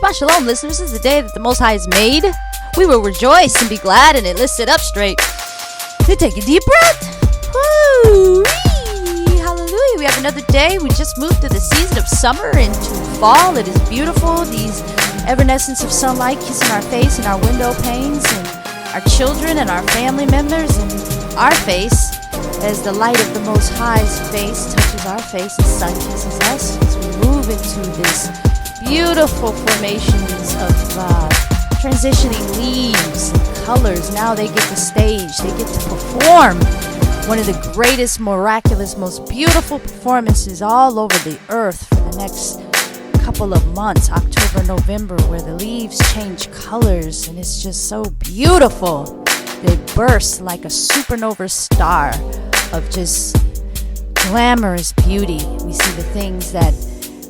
Shabbat Shalom, listeners. This is the day that the Most High has made. We will rejoice and be glad in it. Let's sit up straight. Then take a deep breath. Woo! Hallelujah. We have another day. We just moved through the season of summer into fall. It is beautiful. These evanescence of sunlight kissing our face and our window panes and our children and our family members and our face as the light of the Most High's face touches our face and sun kisses us as we move into this beautiful formations of transitioning leaves and colors. Now they get the stage. They get to perform one of the greatest, miraculous, most beautiful performances all over the earth for the next couple of months, October, November, where the leaves change colors and it's just so beautiful. They burst like a supernova star of just glamorous beauty. We see the things that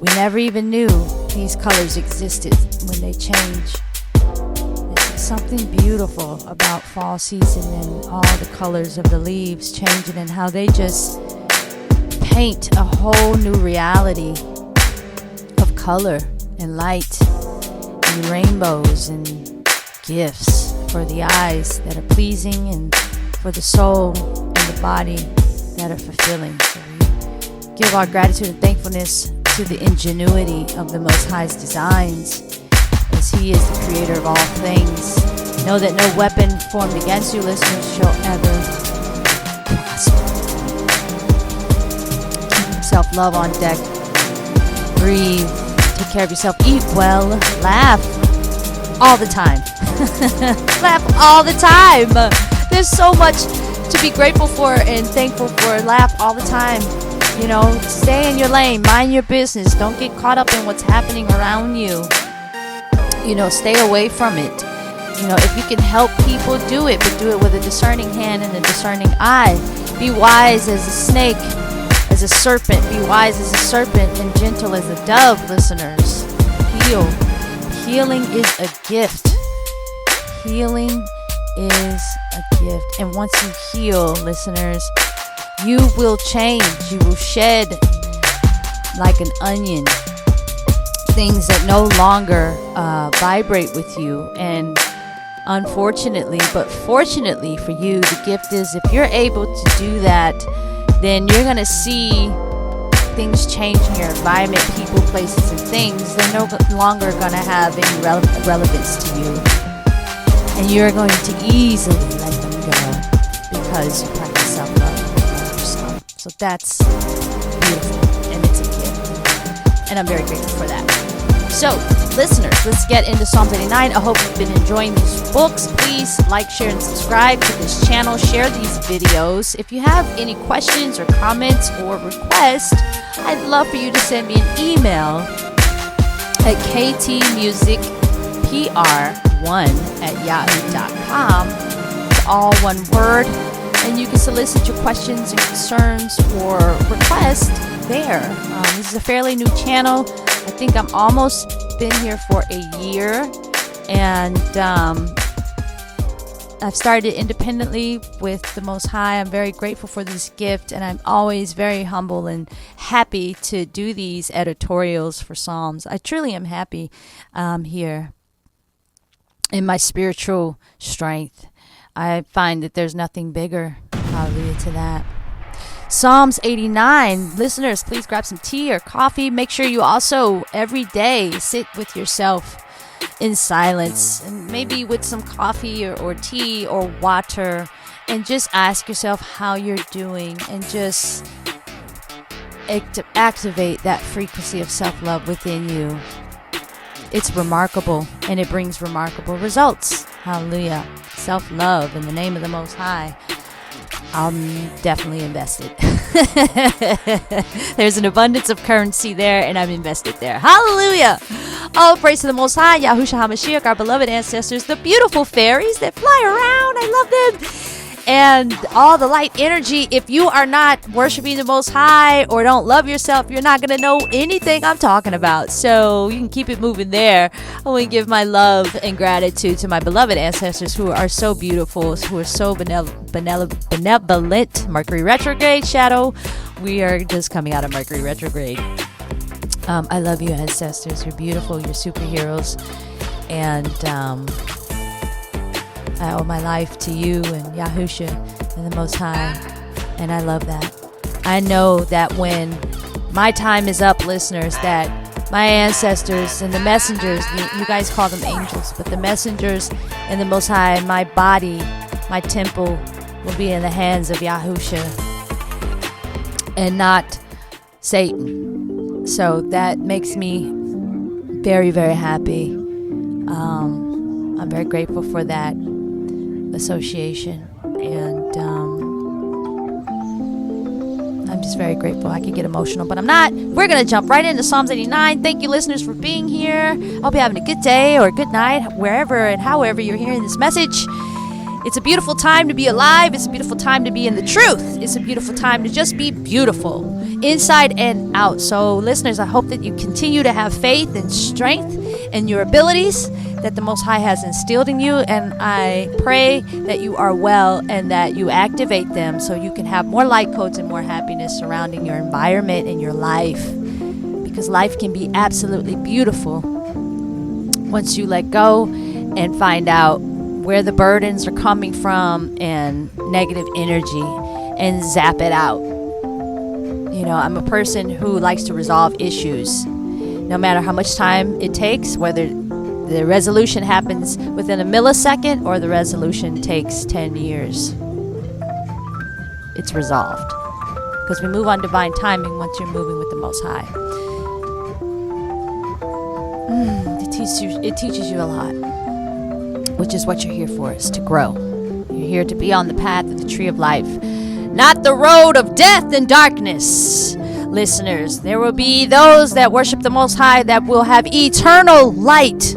we never even knew these colors existed when they change. There's something beautiful about fall season and all the colors of the leaves changing and how they just paint a whole new reality of color and light and rainbows and gifts for the eyes that are pleasing and for the soul and the body that are fulfilling. So we give our gratitude and thankfulness to the ingenuity of the Most High's designs, as He is the creator of all things. Know that no weapon formed against you, listeners, shall ever prosper. Keep self-love on deck. Breathe. Take care of yourself. Eat well. Laugh all the time. Laugh all the time. There's so much to be grateful for and thankful for. Laugh all the time. You know, stay in your lane, mind your business. Don't get caught up in what's happening around you. You know, stay away from it. You know, if you can help people, do it, but do it with a discerning hand and a discerning eye. Be wise as a snake, as a serpent. Be wise as a serpent and gentle as a dove, listeners. Heal. Healing is a gift. Healing is a gift. And once you heal, listeners, you will change. You will shed like an onion things that no longer vibrate with you. And unfortunately, but fortunately for you, the gift is if you're able to do that, then you're going to see things change in your environment, people, places, and things. They're no longer going to have any relevance to you. And you're going to easily let them go because you practice self-love and love yourself. So that's beautiful, and it's a gift. And I'm very grateful for that. So, listeners, let's get into Psalms 89. I hope you've been enjoying these books. Please like, share, and subscribe to this channel. Share these videos. If you have any questions or comments or requests, I'd love for you to send me an email at ktmusicpr1@yahoo.com. It's all one word. And you can solicit your questions and concerns or requests there. This is a fairly new channel. I think I'm almost been here for a year. And I've started independently with the Most High. I'm very grateful for this gift. And I'm always very humble and happy to do these editorials for Psalms. I truly am happy here in my spiritual strength. I find that there's nothing bigger. Hallelujah to that. Psalms 89. Listeners, please grab some tea or coffee. Make sure you also every day sit with yourself in silence and maybe with some coffee or tea or water and just ask yourself how you're doing and just activate that frequency of self-love within you. It's remarkable and it brings remarkable results. Hallelujah. Self-love in the name of the Most High. I'm definitely invested. There's an abundance of currency there and I'm invested there. Hallelujah. All praise to the Most High, YAHUSHA HaMashiach, our beloved ancestors, the beautiful fairies that fly around. I love them. And all the light energy. If you are not worshiping the Most High or don't love yourself, you're not going to know anything I'm talking about. So you can keep it moving there. I want to give my love and gratitude to my beloved ancestors who are so beautiful, who are so benevolent. Mercury retrograde shadow. We are just coming out of Mercury retrograde. I love you, ancestors. You're beautiful. You're superheroes. And I owe my life to you and Yahusha and the Most High. And I love that. I know that when my time is up, listeners, that my ancestors and the messengers, you guys call them angels, but the messengers and the Most High, my body, my temple will be in the hands of Yahusha and not Satan. So that makes me very, very happy. I'm very grateful for that association, and I'm just very grateful. I could get emotional, but I'm not. We're going to jump right into Psalms 89. Thank you, listeners, for being here. I hope you're having a good day or a good night, wherever and however you're hearing this message. It's a beautiful time to be alive. It's a beautiful time to be in the truth. It's a beautiful time to just be beautiful, inside and out. So, listeners, I hope that you continue to have faith and strength in your abilities that the Most High has instilled in you. And I pray that you are well and that you activate them so you can have more light codes and more happiness surrounding your environment and your life. Because life can be absolutely beautiful once you let go and find out where the burdens are coming from and negative energy and zap it out. You know, I'm a person who likes to resolve issues, no matter how much time it takes, whether the resolution happens within a millisecond or the resolution takes 10 years. It's resolved. Because we move on divine timing once you're moving with the Most High. It teaches you a lot, which is what you're here for, is to grow. You're here to be on the path of the tree of life, not the road of death and darkness. Listeners, there will be those that worship the Most High that will have eternal light,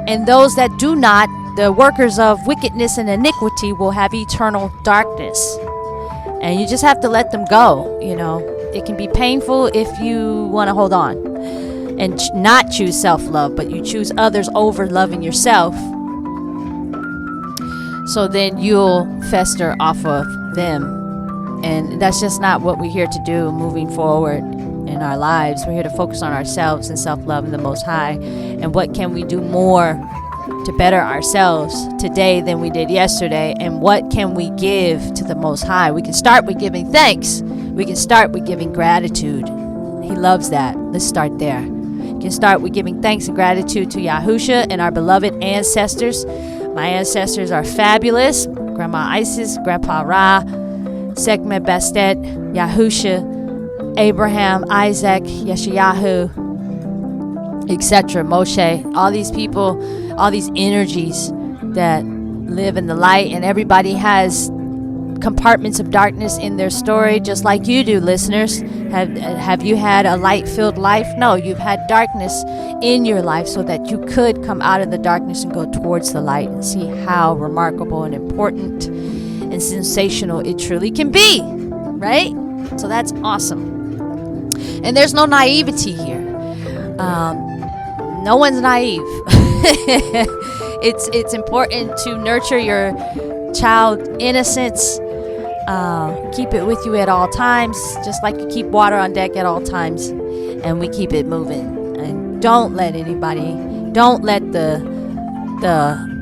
and those that do not, the workers of wickedness and iniquity, will have eternal darkness. And you just have to let them go. You know, it can be painful if you want to hold on and not choose self-love, but you choose others over loving yourself. So then you'll fester off of them. And that's just not what we're here to do moving forward in our lives. We're here to focus on ourselves and self-love and the Most High. And what can we do more to better ourselves today than we did yesterday? And what can we give to the Most High? We can start with giving thanks. We can start with giving gratitude. He loves that. Let's start there. You can start with giving thanks and gratitude to Yahusha and our beloved ancestors. My ancestors are fabulous. Grandma Isis, Grandpa Ra, Sekhmet Bastet, Yahusha, Abraham, Isaac, Yeshayahu, etc., Moshe, all these people, all these energies that live in the light, and everybody has compartments of darkness in their story, just like you do, listeners. Have you had a light-filled life? No, you've had darkness in your life so that you could come out of the darkness and go towards the light and see how remarkable and important and sensational it truly can be, right? So that's awesome. And there's no naivety here. No one's naive. It's important to nurture your child innocence. Keep it with you at all times, just like you keep water on deck at all times, and we keep it moving. And don't let the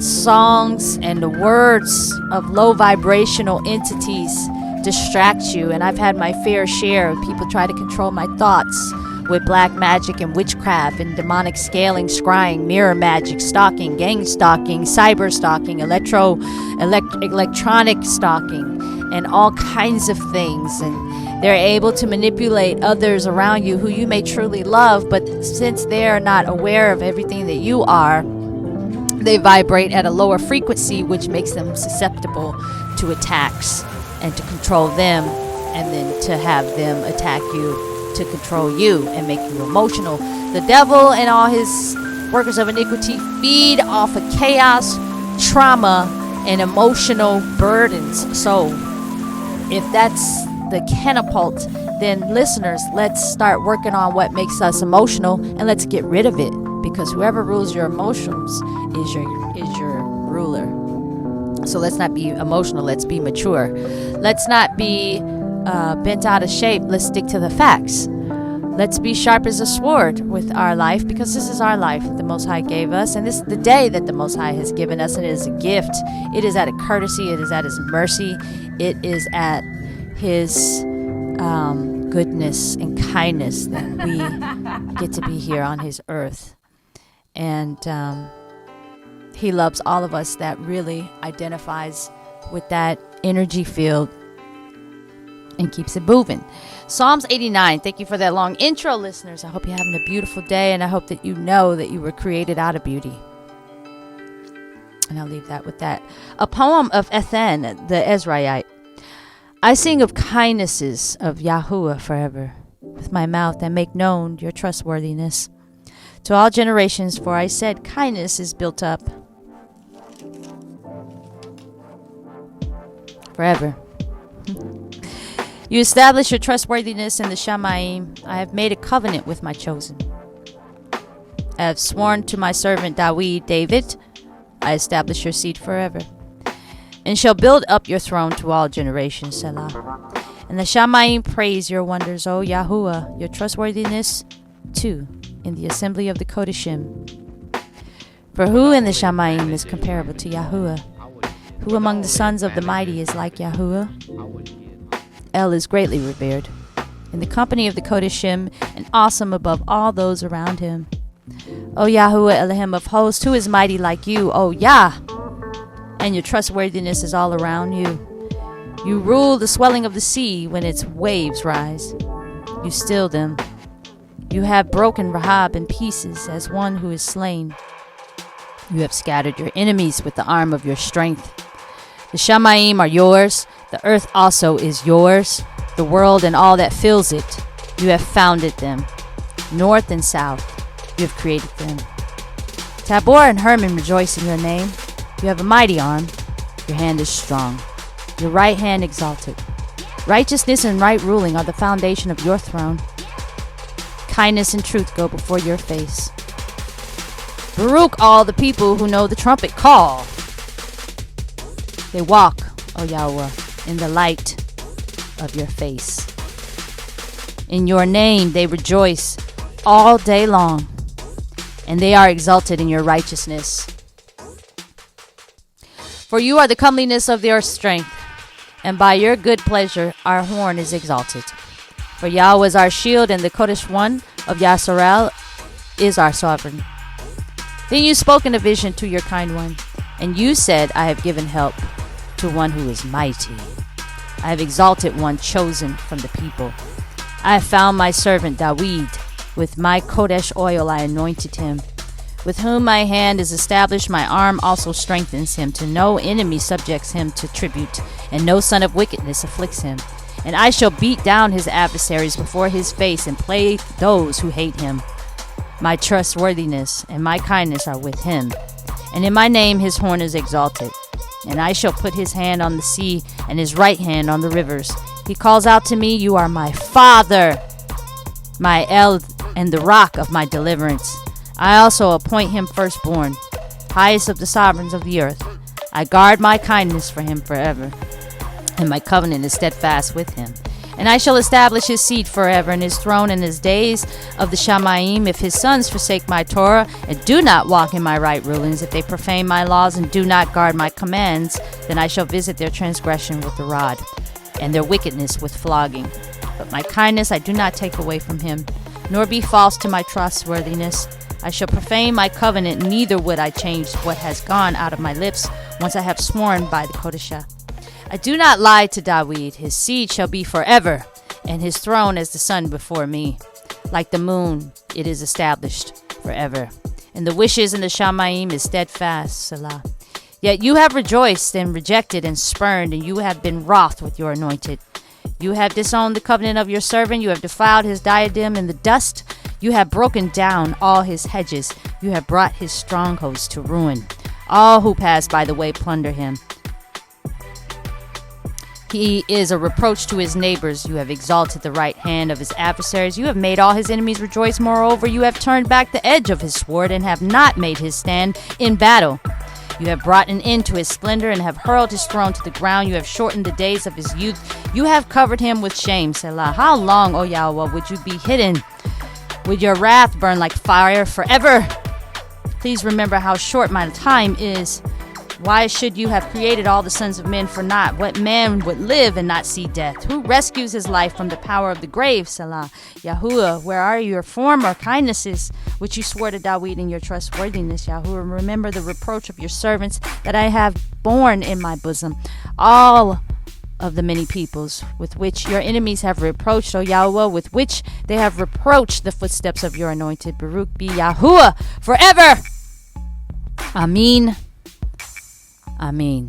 songs and the words of low vibrational entities distract you. And I've had my fair share of people try to control my thoughts with black magic and witchcraft and demonic scaling, scrying, mirror magic, stalking, gang stalking, cyber stalking, electronic stalking, and all kinds of things. And they're able to manipulate others around you who you may truly love, but since they're not aware of everything that you are, they vibrate at a lower frequency, which makes them susceptible to attacks and to control them, and then to have them attack you to control you and make you emotional. The devil and all his workers of iniquity feed off of chaos, trauma, and emotional burdens. So if that's the catapult, then listeners, let's start working on what makes us emotional, and let's get rid of it, because whoever rules your emotions is your ruler. So let's not be emotional, let's be mature. Let's not be bent out of shape. Let's stick to the facts. Let's be sharp as a sword with our life, because this is our life that the Most High gave us, and this is the day that the Most High has given us, and it is a gift. It is out of courtesy. It is at His mercy. It is at His goodness and kindness that we get to be here on His earth. And He loves all of us. That really identifies with that energy field and keeps it moving. Psalms 89. Thank you for that long intro, listeners. I hope you're having a beautiful day, and I hope that you know that you were created out of beauty. And I'll leave that with that. A poem of Ethan, the Ezraite. I sing of kindnesses of Yahuwah forever, with my mouth and make known your trustworthiness to all generations, for I said kindness is built up forever. You establish your trustworthiness in the Shamayim. I have made a covenant with my chosen. I have sworn to my servant David, I establish your seed forever, and shall build up your throne to all generations, Selah. And the Shamayim praise your wonders, O Yahuwah, your trustworthiness too, in the assembly of the Kodeshim. For who in the Shamayim is comparable to Yahuwah? Who among the sons of the mighty is like Yahuwah? El is greatly revered in the company of the Kodeshim, and awesome above all those around him. O Yahuwah Elohim of hosts, who is mighty like you, O Yah? And your trustworthiness is all around you. You rule the swelling of the sea when its waves rise. You still them. You have broken Rahab in pieces as one who is slain. You have scattered your enemies with the arm of your strength. The Shamayim are yours. The earth also is yours. The world and all that fills it. You have founded them. North and south, you have created them. Tabor and Hermon rejoice in your name. You have a mighty arm. Your hand is strong. Your right hand exalted. Righteousness and right ruling are the foundation of your throne. Kindness and truth go before your face. Baruch all the people who know the trumpet call. They walk, O Yahweh, in the light of your face. In your name they rejoice all day long, and they are exalted in your righteousness. For you are the comeliness of their strength, and by your good pleasure our horn is exalted. For Yahweh is our shield, and the Kodesh one of Yasharel is our sovereign. Then you spoke in a vision to your kind one, and you said, I have given help to one who is mighty. I have exalted one chosen from the people. I have found my servant David. With my Kodesh oil I anointed him. With whom my hand is established, my arm also strengthens him. To no enemy subjects him to tribute, and no son of wickedness afflicts him. And I shall beat down his adversaries before his face, and play those who hate him. My trustworthiness and my kindness are with him, and in my name his horn is exalted. And I shall put his hand on the sea, and his right hand on the rivers. He calls out to me, you are my Father, my El, and the rock of my deliverance. I also appoint him firstborn, highest of the sovereigns of the earth. I guard my kindness for him forever, and my covenant is steadfast with him. And I shall establish his seed forever, and his throne in his days of the Shamayim. If his sons forsake my Torah, and do not walk in my right rulings, if they profane my laws, and do not guard my commands, then I shall visit their transgression with the rod, and their wickedness with flogging. But my kindness I do not take away from him, nor be false to my trustworthiness. I shall profane my covenant, neither would I change what has gone out of my lips, once I have sworn by the Kodeshah. I do not lie to David. His seed shall be forever, and his throne as the sun before me. Like the moon, it is established forever. And the wishes in the Shamayim is steadfast, Selah. Yet you have rejoiced and rejected and spurned, and you have been wroth with your anointed. You have disowned the covenant of your servant. You have defiled his diadem in the dust. You have broken down all his hedges. You have brought his strongholds to ruin. All who pass by the way plunder him. He is a reproach to his neighbors. You have exalted the right hand of his adversaries. You have made all his enemies rejoice. Moreover, you have turned back the edge of his sword, and have not made his stand in battle. You have brought an end to his splendor, and have hurled his throne to the ground. You have shortened the days of his youth. You have covered him with shame, Selah. How long, O Yahweh, would you be hidden? Would your wrath burn like fire forever? Please remember how short my time is. Why should you have created all the sons of men for naught? What man would live and not see death? Who rescues his life from the power of the grave, Selah? Yahuwah, where are your former kindnesses, which you swore to David in your trustworthiness, Yahuwah? Remember the reproach of your servants that I have borne in my bosom. All of the many peoples with which your enemies have reproached, O Yahweh, with which they have reproached the footsteps of your anointed. Baruch be Yahuwah forever. Amen. Amen.